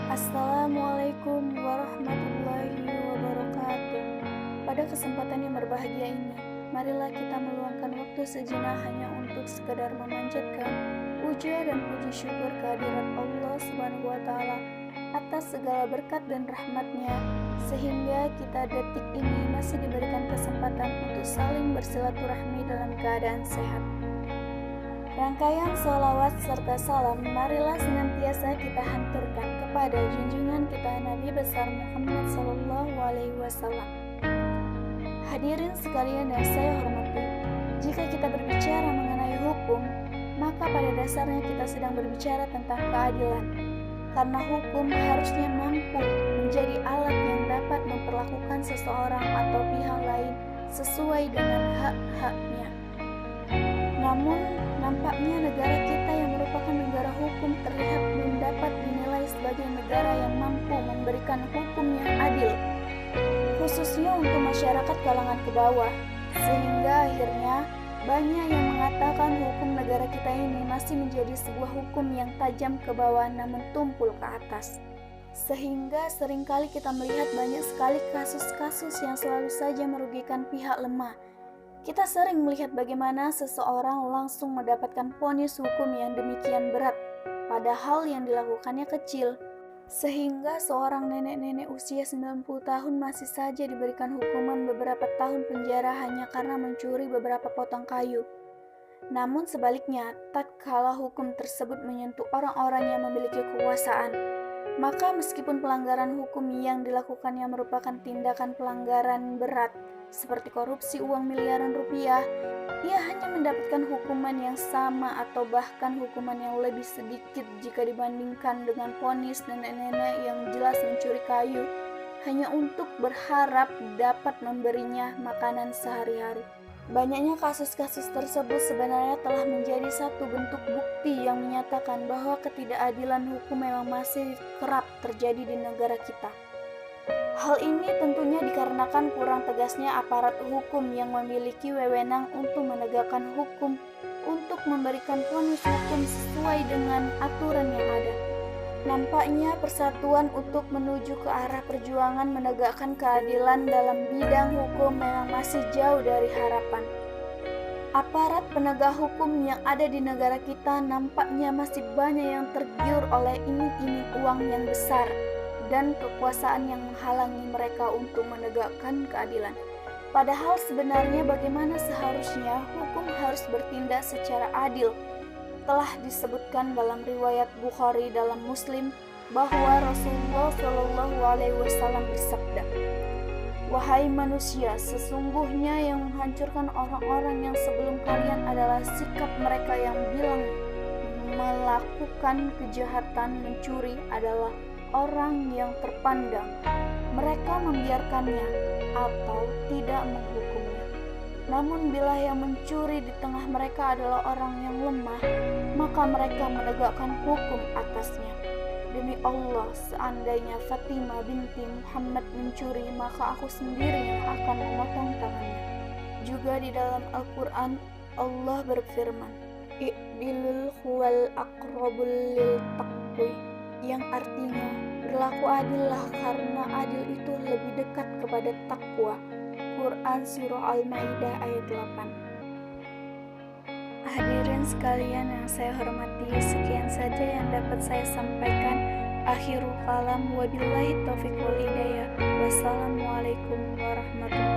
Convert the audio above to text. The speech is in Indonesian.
Assalamualaikum warahmatullahi wabarakatuh. Pada kesempatan yang berbahagia ini, marilah kita meluangkan waktu sejenak hanya untuk sekadar memanjatkan puja dan puji syukur kehadirat Allah Subhanahu wa Ta'ala atas segala berkat dan rahmatnya, sehingga kita detik ini masih diberikan kesempatan untuk saling bersilaturahmi dalam keadaan sehat. Rangkaian sholawat serta salam marilah senantiasa kita hanturkan kepada junjungan kita Nabi besar Muhammad SAW. Hadirin sekalian yang saya hormati, jika kita berbicara mengenai hukum, maka pada dasarnya kita sedang berbicara tentang keadilan. Karena hukum harusnya mampu menjadi alat yang dapat memperlakukan seseorang atau pihak lain sesuai dengan hak-haknya. Namun, nampaknya negara kita yang merupakan negara hukum terlihat belum dapat dinilai sebagai negara yang mampu memberikan hukum yang adil, khususnya untuk masyarakat kalangan ke bawah, sehingga akhirnya banyak yang mengatakan hukum negara kita ini masih menjadi sebuah hukum yang tajam ke bawah namun tumpul ke atas. Sehingga seringkali kita melihat banyak sekali kasus-kasus yang selalu saja merugikan pihak lemah. Kita sering melihat bagaimana seseorang langsung mendapatkan vonis hukum yang demikian berat, padahal yang dilakukannya kecil. Sehingga seorang nenek-nenek usia 90 tahun masih saja diberikan hukuman beberapa tahun penjara hanya karena mencuri beberapa potong kayu. Namun sebaliknya, tatkala hukum tersebut menyentuh orang-orang yang memiliki kekuasaan, maka meskipun pelanggaran hukum yang dilakukannya merupakan tindakan pelanggaran berat, seperti korupsi uang miliaran rupiah, ia hanya mendapatkan hukuman yang sama atau bahkan hukuman yang lebih sedikit jika dibandingkan dengan vonis nenek-nenek yang jelas mencuri kayu hanya untuk berharap dapat memberinya makanan sehari-hari. Banyaknya kasus-kasus tersebut sebenarnya telah menjadi satu bentuk bukti yang menyatakan bahwa ketidakadilan hukum memang masih kerap terjadi di negara kita. Hal ini tentunya dikarenakan kurang tegasnya aparat hukum yang memiliki wewenang untuk menegakkan hukum, untuk memberikan vonis hukum sesuai dengan aturan yang ada. Nampaknya persatuan untuk menuju ke arah perjuangan menegakkan keadilan dalam bidang hukum memang masih jauh dari harapan. Aparat penegak hukum yang ada di negara kita nampaknya masih banyak yang tergiur oleh iming-iming uang yang besar dan kekuasaan yang menghalangi mereka untuk menegakkan keadilan. Padahal sebenarnya bagaimana seharusnya hukum harus bertindak secara adil. Telah disebutkan dalam riwayat Bukhari dalam Muslim bahwa Rasulullah SAW bersabda, "Wahai manusia, sesungguhnya yang menghancurkan orang-orang yang sebelum kalian adalah sikap mereka yang bilang melakukan kejahatan mencuri adalah orang yang terpandang. Mereka membiarkannya atau tidak menghukumnya. Namun bila yang mencuri di tengah mereka adalah orang yang lemah, maka mereka menegakkan hukum atasnya. Demi Allah, seandainya Fatimah binti Muhammad mencuri, maka aku sendiri yang akan memotong tangannya." Juga di dalam Al-Quran, Allah berfirman, "I'dilul huwal aqrabul lil taqwi", yang artinya berlaku adillah karena adil itu lebih dekat kepada takwa. Quran Surah Al-Maidah ayat 8. Hadirin sekalian yang saya hormati, sekian saja yang dapat saya sampaikan. Akhirul kalam, wabillahi taufiq wal hidayah. Wassalamualaikum warahmatullahi wabarakatuh.